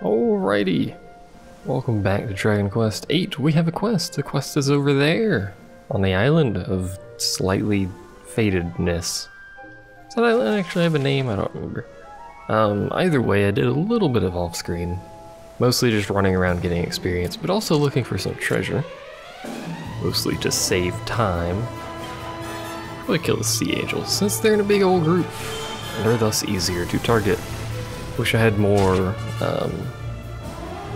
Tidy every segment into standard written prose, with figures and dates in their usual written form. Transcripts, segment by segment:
Alrighty, welcome back to Dragon Quest VIII. We have a quest. The quest is over there, on the island of slightly fatedness. Does that island actually have a name? I don't remember. Either way, I did a little bit of off-screen. Mostly just running around getting experience, but also looking for some treasure. Mostly to save time. Probably kill the Sea Angels, since they're in a big old group, and they're thus easier to target. Wish I had more,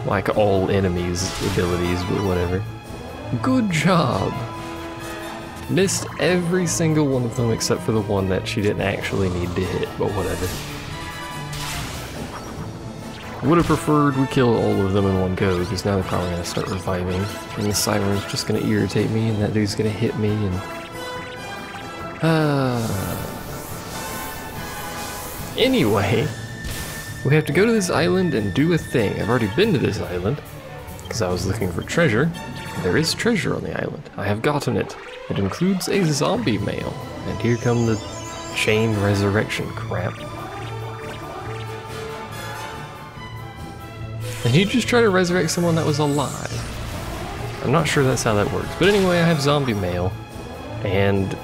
like all enemies abilities, but whatever. Good job! Missed every single one of them except for the one that she didn't actually need to hit, but whatever. Would have preferred we kill all of them in one go, because now they're probably going to start reviving, and the siren's just going to irritate me, and that dude's going to hit me, and... Anyway, we have to go to this island and do a thing. I've already been to this island, because I was looking for treasure. There is treasure on the island. I have gotten it. It includes a zombie male, and here come the chain resurrection crap. And he just tried to resurrect someone that was alive. I'm not sure that's how that works, but anyway, I have zombie mail, and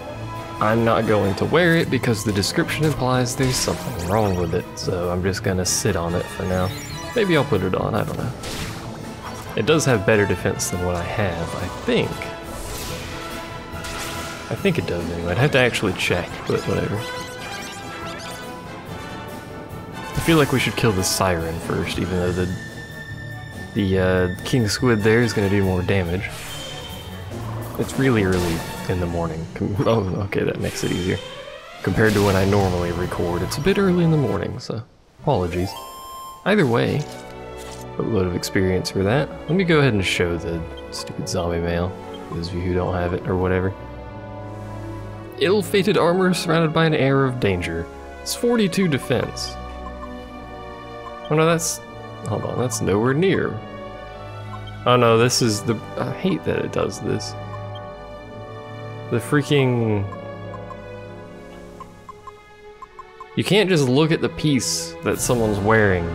I'm not going to wear it because the description implies there's something wrong with it, so I'm just gonna sit on it for now. Maybe I'll put it on, I don't know. It does have better defense than what I have, I think. I think it does anyway. I'd have to actually check, but whatever. I feel like we should kill the siren first, even though the king squid there is going to do more damage. It's really early in the morning. Oh, okay, that makes it easier. Compared to when I normally record, it's a bit early in the morning, so apologies. Either way, a load of experience for that. Let me go ahead and show the stupid zombie male, those of you who don't have it, or whatever. Ill-fated armor surrounded by an air of danger. It's 42 defense. Oh no, that's... Hold on, that's nowhere near. Oh no, this is the... I hate that it does this. The freaking... You can't just look at the piece that someone's wearing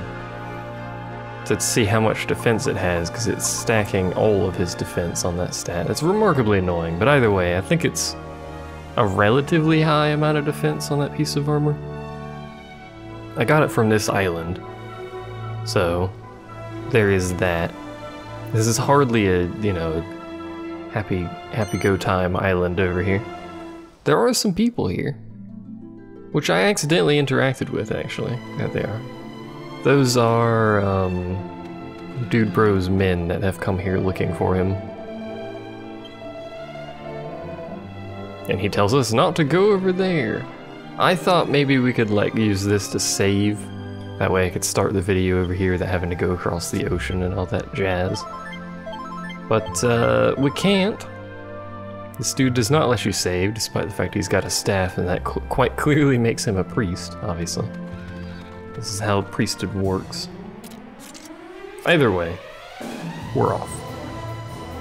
to see how much defense it has, because it's stacking all of his defense on that stat. It's remarkably annoying, but either way, I think it's a relatively high amount of defense on that piece of armor. I got it from this island, so there is that. This is hardly a, you know, happy go time island over here. There are some people here, which I accidentally interacted with, actually. Yeah, they are. Those are, Dude Bro's men that have come here looking for him. And he tells us not to go over there. I thought maybe we could, like, use this to save. That way I could start the video over here without having to go across the ocean and all that jazz. But, we can't. This dude does not let you save, despite the fact he's got a staff, and that quite clearly makes him a priest, obviously. This is how priesthood works. Either way, we're off.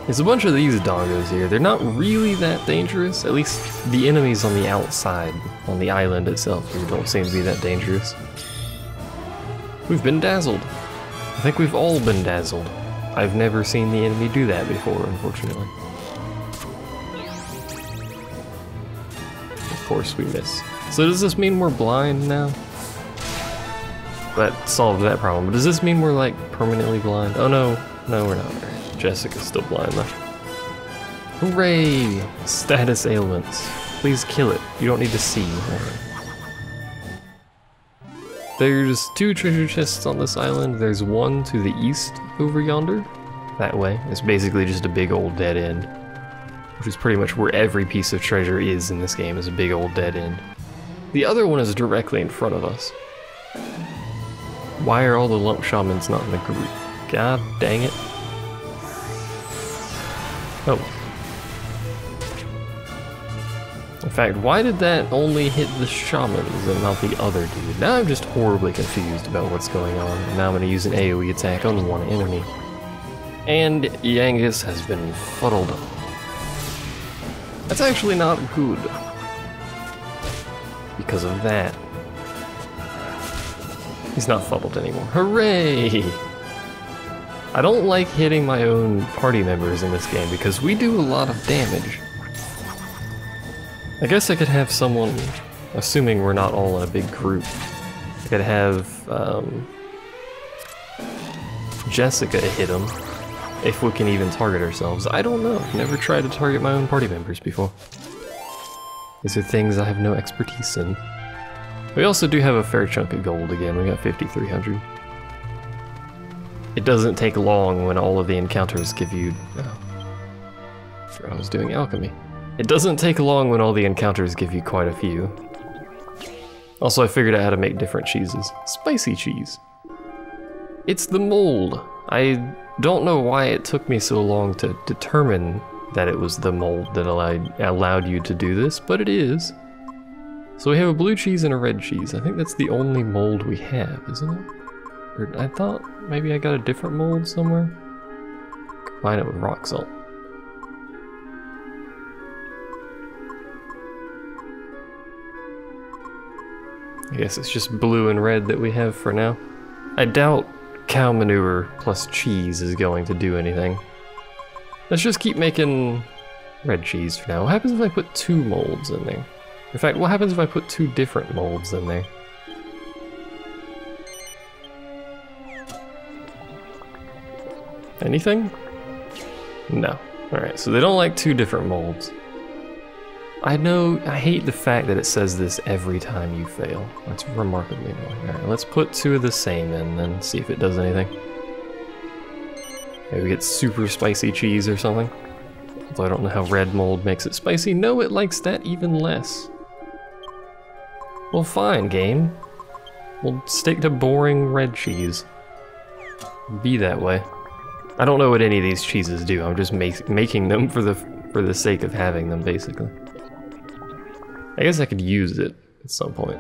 There's a bunch of these doggos here. They're not really that dangerous, at least the enemies on the outside, on the island itself, don't seem to be that dangerous. We've been dazzled. I think we've all been dazzled. I've never seen the enemy do that before, unfortunately. Of course we miss. So does this mean we're blind now? That solved that problem. But does this mean we're like permanently blind? Oh no, no we're not. Jessica's still blind though. Hooray! Status ailments. Please kill it. You don't need to see. There's 2 treasure chests on this island. There's one to the east over yonder. That way. It's basically just a big old dead end. Which is pretty much where every piece of treasure is in this game, is a big old dead end. The other one is directly in front of us. Why are all the lump shamans not in the group? God dang it. Oh. In fact, why did that only hit the shamans and not the other dude? Now I'm just horribly confused about what's going on, and now I'm going to use an AoE attack on one enemy. And Yangus has been fuddled. That's actually not good. Because of that. He's not fuddled anymore. Hooray! I don't like hitting my own party members in this game because we do a lot of damage. I guess I could have someone, assuming we're not all in a big group, I could have Jessica hit him, if we can even target ourselves. I don't know. I've never tried to target my own party members before. These are things I have no expertise in. We also do have a fair chunk of gold again. We got 5,300. It doesn't take long when all of the encounters give you... Oh. I was doing alchemy. It doesn't take long when all the encounters give you quite a few. Also, I figured out how to make different cheeses. Spicy cheese. It's the mold. I don't know why it took me so long to determine that it was the mold that allowed you to do this, but it is. So we have a blue cheese and a red cheese. I think that's the only mold we have, isn't it? Or I thought maybe I got a different mold somewhere. Combine it with rock salt. I guess it's just blue and red that we have for now. I doubt cow manure plus cheese is going to do anything. Let's just keep making red cheese for now. What happens if I put 2 molds in there? In fact, what happens if I put 2 different molds in there? Anything? No. Alright, so they don't like 2 different molds. I know, I hate the fact that it says this every time you fail. That's remarkably annoying. Alright, let's put 2 of the same in then, see if it does anything. Maybe we get super spicy cheese or something. Although I don't know how red mold makes it spicy. No, it likes that even less. Well, fine, game. We'll stick to boring red cheese. Be that way. I don't know what any of these cheeses do. I'm just making them for the sake of having them, basically. I guess I could use it at some point.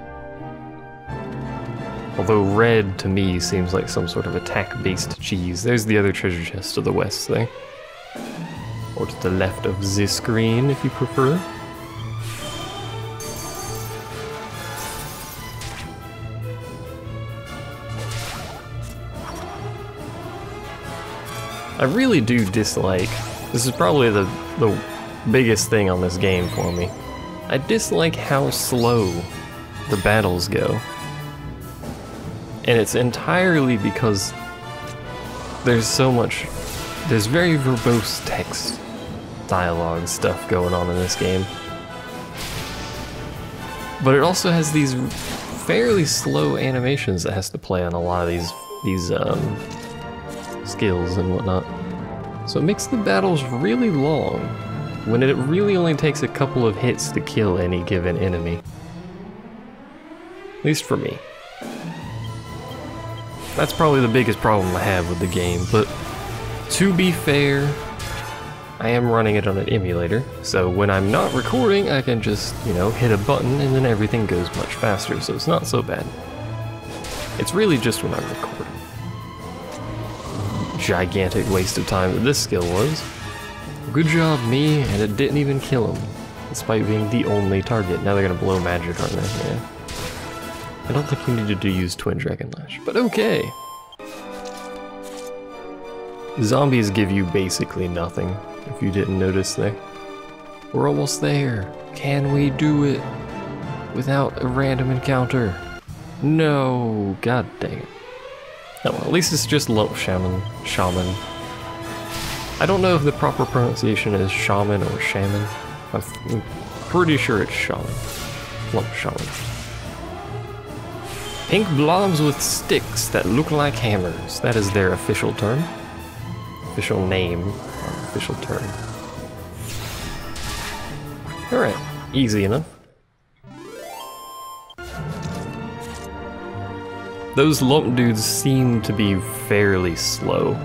Although red, to me, seems like some sort of attack-based cheese. There's the other treasure chest to the west there. Or to the left of the screen, if you prefer. I really do dislike, this is probably the biggest thing on this game for me. I dislike how slow the battles go. And it's entirely because there's very verbose text, dialogue stuff going on in this game. But it also has these fairly slow animations that has to play on a lot of these skills and whatnot. So it makes the battles really long, when it really only takes a couple of hits to kill any given enemy. At least for me. That's probably the biggest problem I have with the game, but to be fair, I am running it on an emulator, so when I'm not recording, I can just, you know, hit a button and then everything goes much faster, so it's not so bad. It's really just when I'm recording. Gigantic waste of time that this skill was. Good job, me, and it didn't even kill him, despite being the only target. Now they're gonna blow magic, aren't they? Yeah. I don't think you needed to use Twin Dragon Lash, but okay. Zombies give you basically nothing, if you didn't notice there. We're almost there. Can we do it without a random encounter? No, god dang it. Oh well, at least it's just Lump Shaman. I don't know if the proper pronunciation is shaman or shaman. I'm pretty sure it's shaman. Lump Shaman. Pink blobs with sticks that look like hammers. That is their official term. Official name. Official term. Alright, easy enough. Those lump dudes seem to be fairly slow.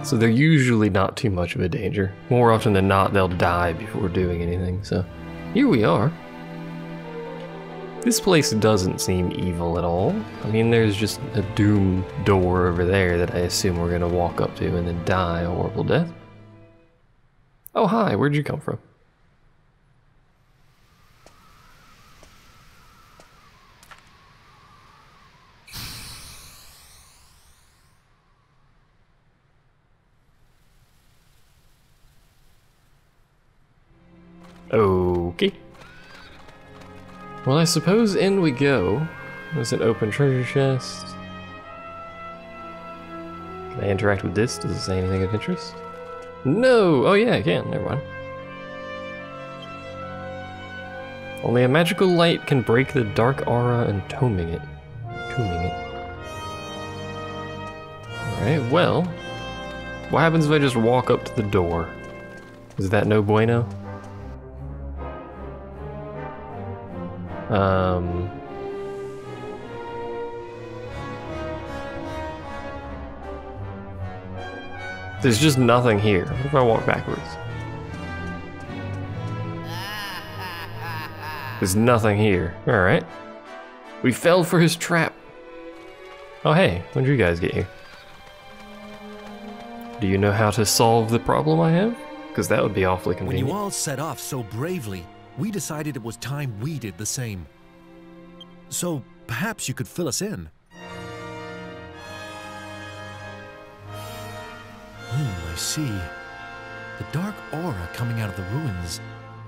So they're usually not too much of a danger. More often than not, they'll die before doing anything, so here we are. This place doesn't seem evil at all. I mean, there's just a doom door over there that I assume we're gonna walk up to and then die a horrible death. Oh hi, where'd you come from? Okay. Well, I suppose in we go. There's an open treasure chest. Can I interact with this? Does it say anything of interest? No! Oh yeah, I can. Never mind. Only a magical light can break the dark aura, entombing it. Alright, well. What happens if I just walk up to the door? Is that no bueno? There's just nothing here. What if I walk backwards? There's nothing here. Alright. We fell for his trap. Oh hey, when did you guys get here? Do you know how to solve the problem I have? Because that would be awfully convenient. When you all set off so bravely, we decided it was time we did the same. So perhaps you could fill us in. I see. The dark aura coming out of the ruins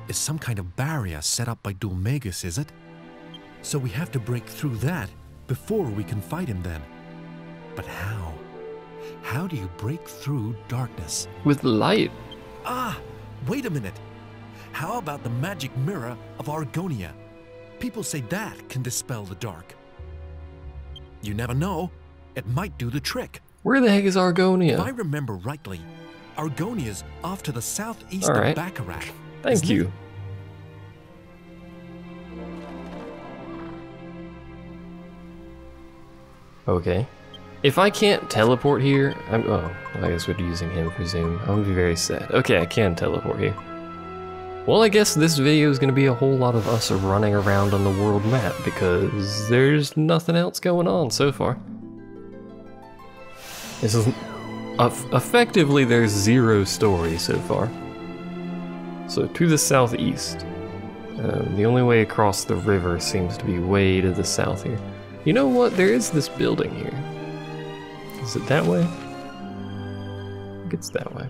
is some kind of barrier set up by Dulmagus, is it? So we have to break through that before we can fight him then. But how? How do you break through darkness? With light. Ah, wait a minute. How about the magic mirror of Argonia? People say that can dispel the dark. You never know. It might do the trick. Where the heck is Argonia? If I remember rightly, Argonia's off to the southeast of Baccarat. Thank you. Okay. If I can't teleport here, oh, I guess we're using him for Zoom. I'm gonna be very sad. Okay, I can teleport here. Well, I guess this video is gonna be a whole lot of us running around on the world map because there's nothing else going on so far. This is effectively there's 0 story so far. So to the southeast. The only way across the river seems to be way to the south here. You know what? There is this building here. Is it that way? I think it's that way.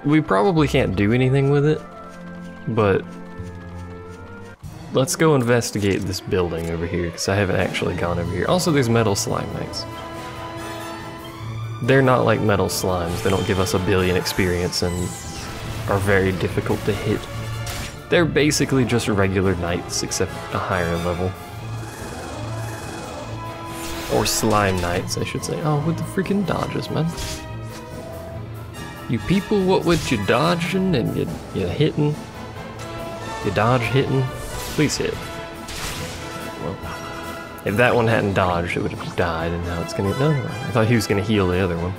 We probably can't do anything with it, but let's go investigate this building over here because I haven't actually gone over here. Also, there's metal slime knights. They're not like metal slimes. They don't give us a billion experience and are very difficult to hit. They're basically just regular knights, except a higher level. Or slime knights, I should say. Oh, with the freaking dodges, man. You people, what with you dodging and you hitting? You dodge hitting? Please hit. Well, if that one hadn't dodged, it would have died, and now it's gonna... No, I thought he was gonna heal the other one.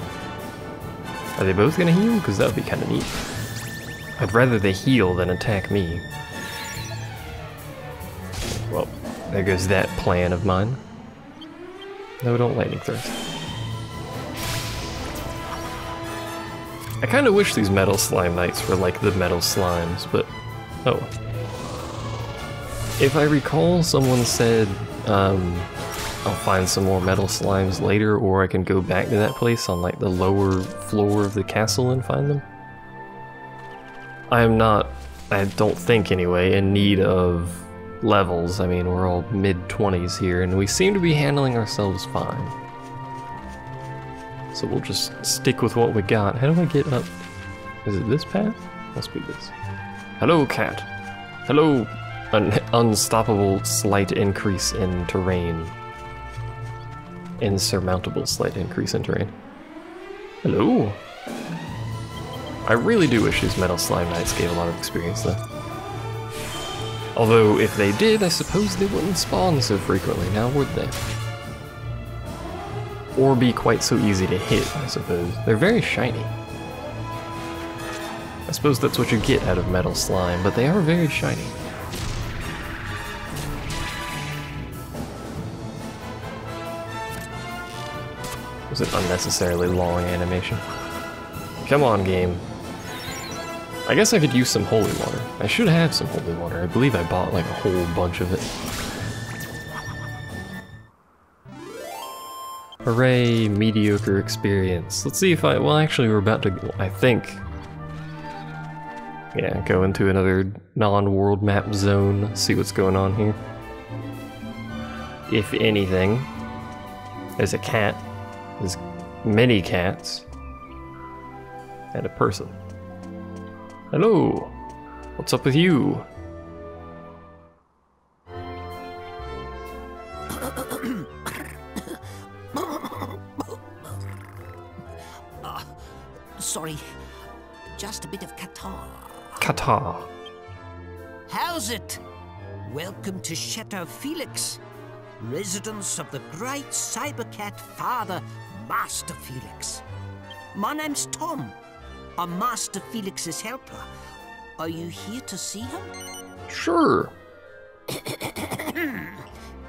Are they both gonna heal? Because that would be kind of neat. I'd rather they heal than attack me. Well, there goes that plan of mine. No, don't lightning thrust. I kind of wish these metal slime knights were like the metal slimes, but... Oh. If I recall, someone said, I'll find some more metal slimes later, or I can go back to that place on like the lower floor of the castle and find them. I am not, I don't think anyway, in need of levels. I mean, we're all mid-20s here, and we seem to be handling ourselves fine. So we'll just stick with what we got. How do I get up? Is it this path? Must be this. Hello, cat. Hello, an unstoppable slight increase in terrain. Insurmountable slight increase in terrain. Hello. I really do wish these metal slime knights gave a lot of experience though. Although, if they did, I suppose they wouldn't spawn so frequently, now would they? Or be quite so easy to hit, I suppose. They're very shiny. I suppose that's what you get out of metal slime, but they are very shiny. It was an unnecessarily long animation. Come on, game. I guess I could use some holy water. I should have some holy water. I believe I bought like a whole bunch of it. Hooray, mediocre experience. Let's see if well actually we're about to, I think. Yeah, go into another non-world map zone, see what's going on here. If anything, there's a cat, there's many cats, and a person. Hello, what's up with you? Sorry, just a bit of catarrh. Catarrh. How's it? Welcome to Chateau Felix, residence of the great saber cat father, Master Felix. My name's Tom. I'm Master Felix's helper. Are you here to see him? Sure.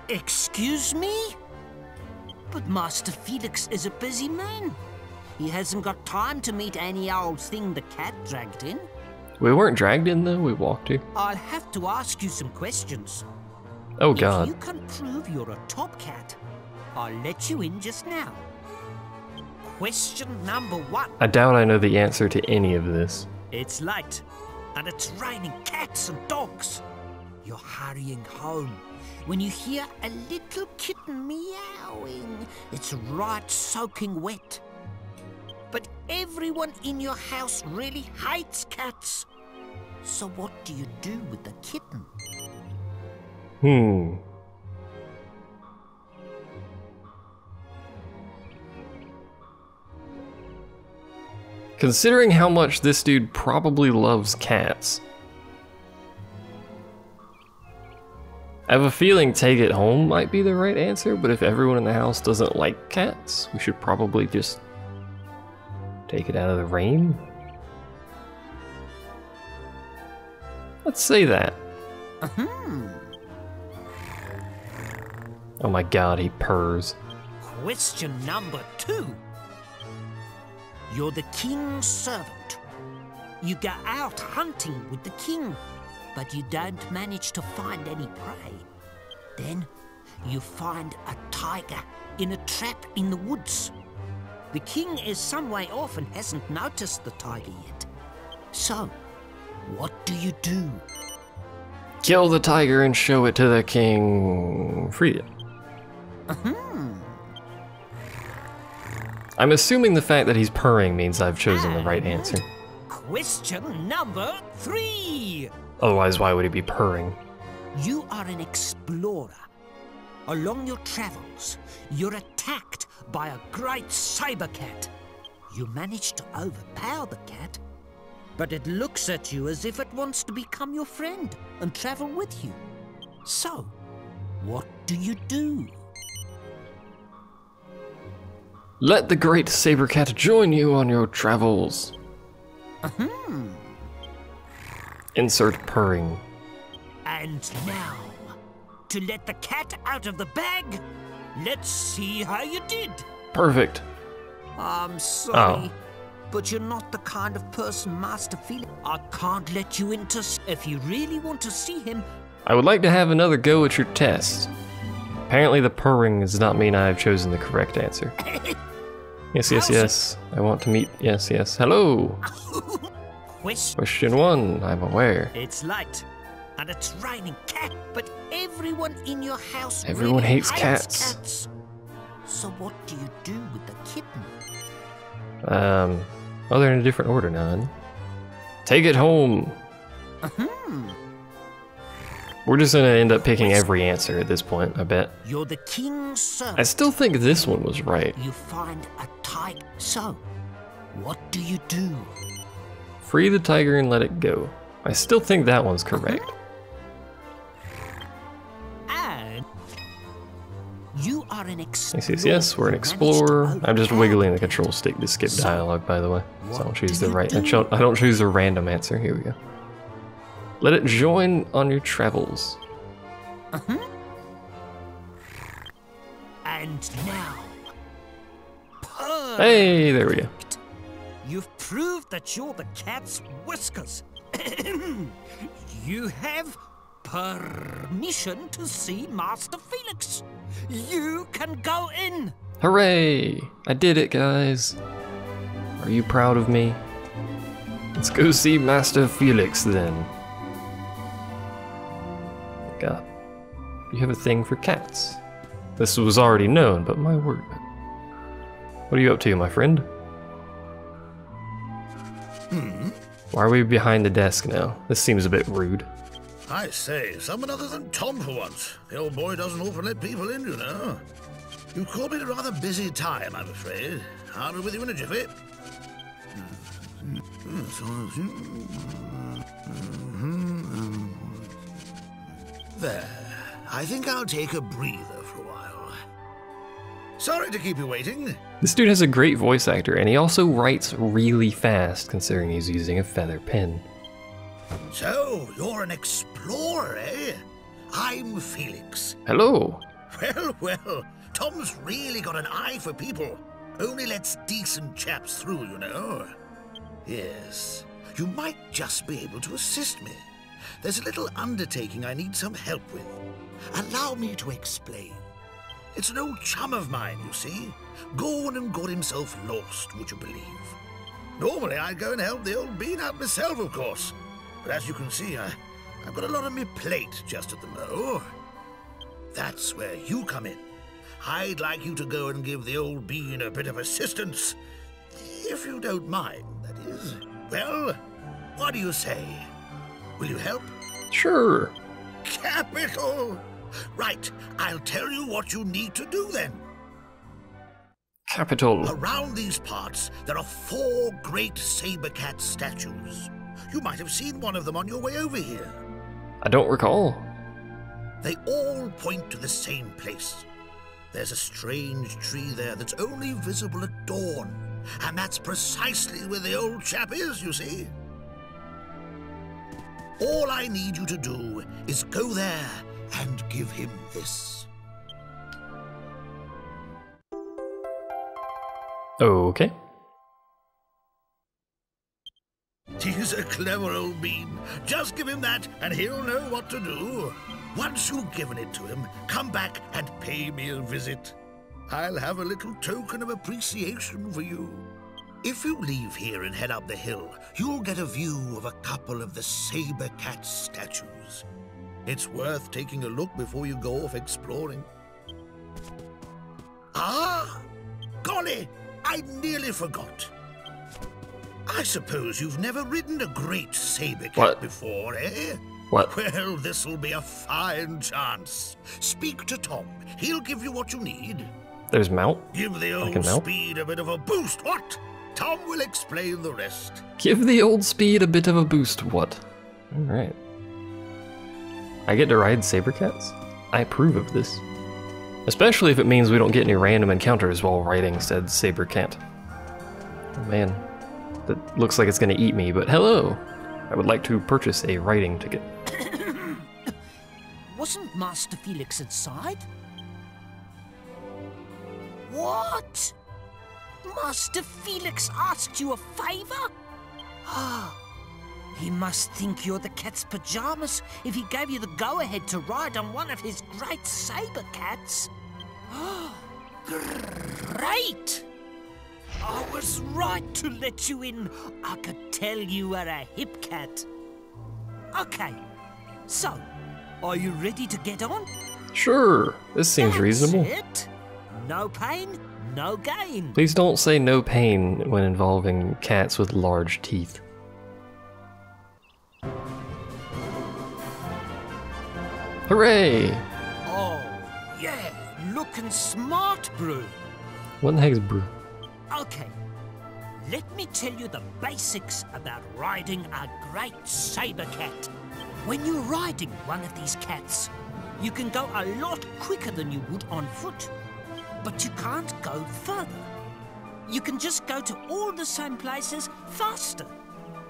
Excuse me? But Master Felix is a busy man. He hasn't got time to meet any old thing the cat dragged in. We weren't dragged in though, we walked here. I'll have to ask you some questions. Oh god. If you can prove you're a top cat, I'll let you in just now. Question number 1. I doubt I know the answer to any of this. It's late, and it's raining cats and dogs. You're hurrying home when you hear a little kitten meowing. It's right soaking wet. But everyone in your house really hates cats. So what do you do with the kitten? Considering how much this dude probably loves cats, I have a feeling take it home might be the right answer, but if everyone in the house doesn't like cats, we should probably just take it out of the rain? Let's say that. Oh my god, he purrs. Question number 2. You're the king's servant. You go out hunting with the king, but you don't manage to find any prey. Then you find a tiger in a trap in the woods. The king is some way off and hasn't noticed the tiger yet. So, what do you do? Kill the tiger and show it to the king. Free it. I'm assuming the fact that he's purring means I've chosen the right answer. Question number 3. Otherwise, why would he be purring? You are an explorer. Along your travels, you're attacked by a great saber cat. You manage to overpower the cat, but it looks at you as if it wants to become your friend and travel with you. So, what do you do? Let the great saber cat join you on your travels. Insert purring. And now, to let the cat out of the bag, let's see how you did. Perfect. I'm sorry, but you're not the kind of person Master Felix. I can't let you into. If you really want to see him, I would like to have another go at your test. Apparently the purring does not mean I have chosen the correct answer. Yes, yes, yes. I want to meet. Yes, yes. Hello. Question 1. I'm aware. It's late, and it's raining cat, but everyone in your house Everyone really hates cats. So what do you do with the kitten? Oh, they're in a different order now. Take it home. We're just gonna end up picking every answer at this point, I bet. You're the king's servant. I still think this one was right. You find a tiger. So, what do you do? Free the tiger and let it go. I still think that one's correct. And you are an explorer. Yes, yes, yes, we're an explorer. I'm just wiggling the control stick to skip dialogue, by the way. So I don't choose the right. I don't choose a random answer. Here we go. Let it join on your travels. And now, Purrs. Hey, there we go. You've proved that you're the cat's whiskers. You have permission to see Master Felix. You can go in. Hooray! I did it, guys. Are you proud of me? Let's go see Master Felix then. God. You have a thing for cats. This was already known, but my word. What are you up to, my friend? Why are we behind the desk now? This seems a bit rude. I say, someone other than Tom for once. The old boy doesn't often let people in, you know. You called me at a rather busy time, I'm afraid. I'll be with you in a jiffy. There. I think I'll take a breather for a while. Sorry to keep you waiting. This dude has a great voice actor, and he also writes really fast, considering he's using a feather pen. So, you're an explorer, eh? I'm Felix. Hello. Well, Tom's really got an eye for people. Only lets decent chaps through, you know. Yes, you might just be able to assist me. There's a little undertaking I need some help with. Allow me to explain. It's an old chum of mine, you see. Gone and got himself lost, would you believe? Normally I'd go and help the old bean out myself, of course. But as you can see, I've got a lot on my plate just at the moment. That's where you come in. I'd like you to go and give the old bean a bit of assistance. If you don't mind, that is. Well, what do you say? Will you help? Sure. Capital! Right, I'll tell you what you need to do then. Capital. Around these parts, there are 4 great saber cat statues. You might have seen one of them on your way over here. I don't recall. They all point to the same place. There's a strange tree there that's only visible at dawn, and that's precisely where the old chap is, you see. All I need you to do is go there and give him this. Okay. He's a clever old bean. Just give him that and he'll know what to do. Once you've given it to him, come back and pay me a visit. I'll have a little token of appreciation for you. If you leave here and head up the hill, you'll get a view of a couple of the saber cat statues. It's worth taking a look before you go off exploring. Ah! Golly! I nearly forgot. I suppose you've never ridden a great saber cat before, eh? What? Well, this'll be a fine chance. Speak to Tom. He'll give you what you need. There's mount. Give the old speed a bit of a boost, what? Tom will explain the rest. Give the old speed a bit of a boost, what? Alright. I get to ride saber cats? I approve of this. Especially if it means we don't get any random encounters while riding said saber cat. Oh man. That looks like it's gonna eat me, but hello! I would like to purchase a riding ticket. Wasn't Master Felix inside? What? Master Felix asked you a favor? He must think you're the cat's pajamas if he gave you the go-ahead to ride on one of his great saber cats. Great! I was right to let you in. I could tell you were a hip cat. Okay, so, are you ready to get on? Sure, this seems reasonable. It. No pain, no gain. Please don't say no pain when involving cats with large teeth. Hooray! Oh, yeah, looking smart, bro. What the heck is brew? Okay, let me tell you the basics about riding a great saber cat. When you're riding one of these cats, you can go a lot quicker than you would on foot, but you can't go further. You can just go to all the same places faster.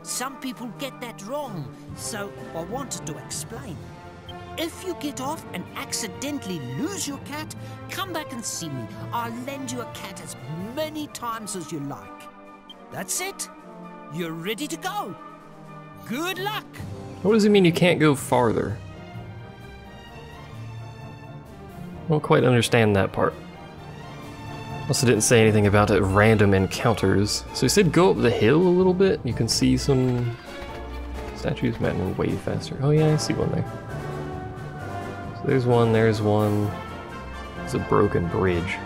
Some people get that wrong, so I wanted to explain. If you get off and accidentally lose your cat, come back and see me. I'll lend you a cat as many times as you like. That's it. You're ready to go. Good luck. What does it mean you can't go farther? I don't quite understand that part. Also didn't say anything about it, random encounters. So he said go up the hill a little bit. You can see some statues. Might move way faster. Oh yeah, I see one there. So there's one, there's one. It's a broken bridge.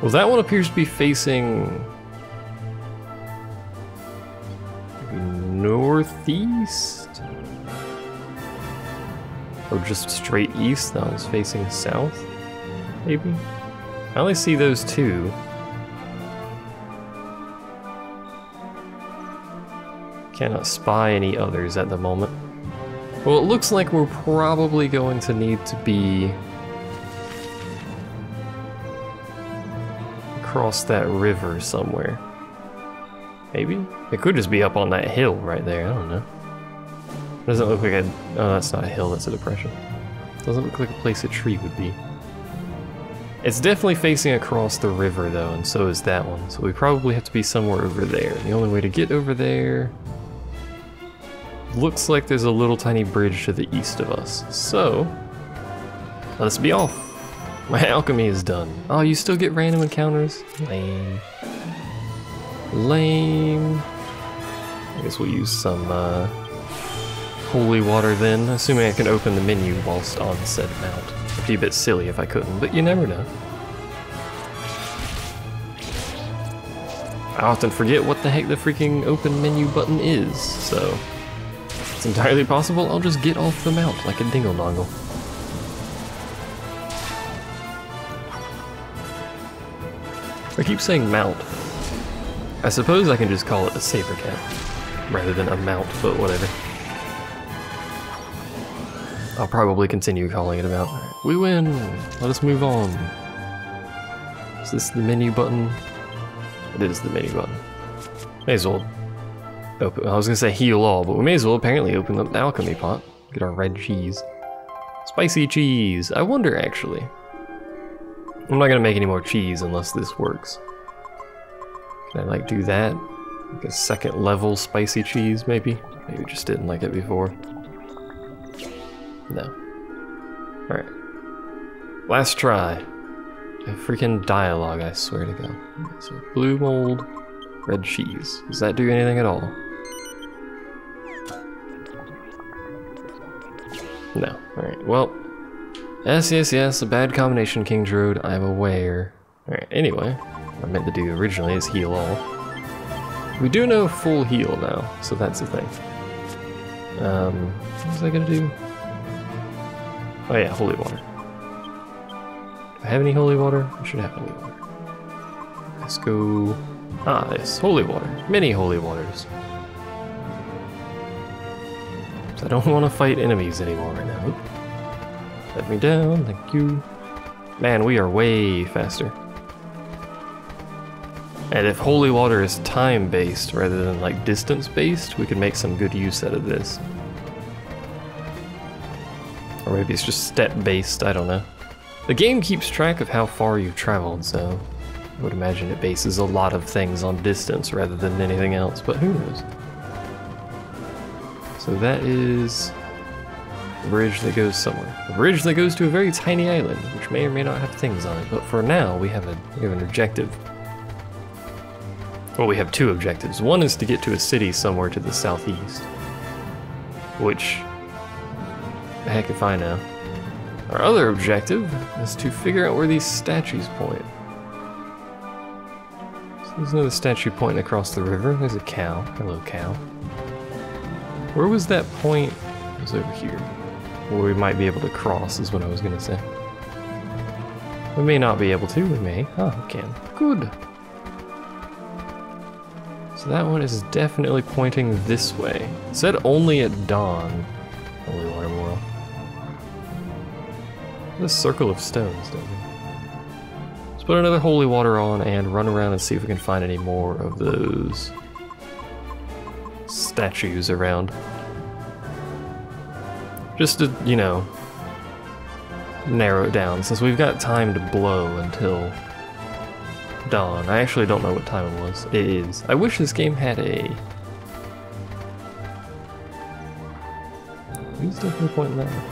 Well, that one appears to be facing northeast? Or just straight east? That one's facing south? Maybe? I only see those two. Cannot spy any others at the moment. Well, it looks like we're probably going to need to be across that river somewhere. Maybe? It could just be up on that hill right there, I don't know. Doesn't look like a... oh, that's not a hill, that's a depression. Doesn't look like a place a tree would be. It's definitely facing across the river though, and so is that one. So we probably have to be somewhere over there. The only way to get over there... looks like there's a little tiny bridge to the east of us. So... let us be off. My alchemy is done. Oh, you still get random encounters? Lame. Lame. I guess we'll use some holy water then, assuming I can open the menu whilst on said mount. It'd be a bit silly if I couldn't, but you never know. I often forget what the heck the freaking open menu button is, so it's entirely possible I'll just get off the mount like a dingle-dongle. I keep saying mount. I suppose I can just call it a saber cat, rather than a mount, but whatever. I'll probably continue calling it a mount. Right, we win! Let us move on. Is this the menu button? It is the menu button. May as well open, I was gonna say heal all, but we may as well apparently open up the alchemy pot. Get our red cheese. Spicy cheese! I wonder actually. I'm not gonna make any more cheese unless this works. Can I like do that? Like a second level spicy cheese maybe? Maybe we just didn't like it before. No. Alright. Last try. A freaking dialogue, I swear to God. So blue mold, red cheese. Does that do anything at all? No. Alright, well. Yes, a bad combination, King Druid, I'm aware. Alright, anyway, what I meant to do originally is heal all. We do know full heal now, so that's the thing. What was I gonna do? Oh yeah, holy water. Do I have any holy water? I should have holy water. Let's go... ah, yes, holy water. Many holy waters. So I don't want to fight enemies anymore right now. Oop. Let me down, thank you. Man, we are way faster. And if holy water is time-based rather than like distance-based, we can make some good use out of this. Or maybe it's just step-based, I don't know. The game keeps track of how far you've traveled, so I would imagine it bases a lot of things on distance rather than anything else, but who knows. So that is a bridge that goes somewhere. A bridge that goes to a very tiny island, which may or may not have things on it, but for now we have an objective. Well, we have two objectives. One is to get to a city somewhere to the southeast, which, the heck if I know. Our other objective is to figure out where these statues point. So there's another statue pointing across the river. There's a cow. Hello, cow. Where was that point? It was over here. Where we might be able to cross is what I was gonna say. We may not be able to, we may. Oh, we can. Good. So that one is definitely pointing this way. It said only at dawn. Holy water moral. A circle of stones, don't we? Let's put another holy water on and run around and see if we can find any more of those statues around. Just to, you know, narrow it down, since we've got time to blow until dawn. I actually don't know what time it was. It is. I wish this game had a... He's definitely pointing that way.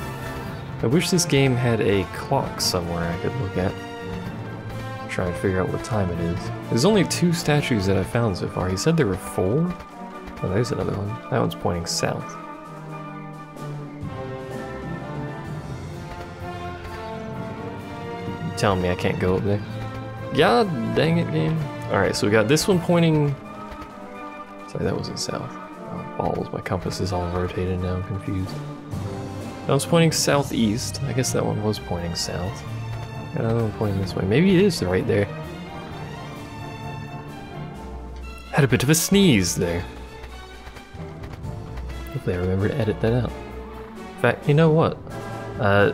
I wish this game had a clock somewhere I could look at. Try and figure out what time it is. There's only 2 statues that I found so far. He said there were 4? Oh, there's another one. That one's pointing south. You telling me I can't go up there? God dang it, game. Alright, so we got this one pointing... Sorry, that wasn't south. Oh, balls, my compass is all rotated now, I'm confused. That one's pointing southeast. I guess that one was pointing south. Got another one pointing this way. Maybe it is right there. Had a bit of a sneeze there. Hopefully I remember to edit that out. In fact, you know what?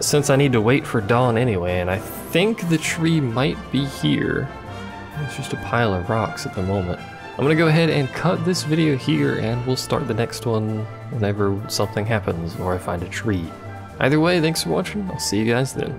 Since I need to wait for dawn anyway, and I think the tree might be here. It's just a pile of rocks at the moment. I'm gonna go ahead and cut this video here, and we'll start the next one whenever something happens or I find a tree. Either way, thanks for watching. I'll see you guys then.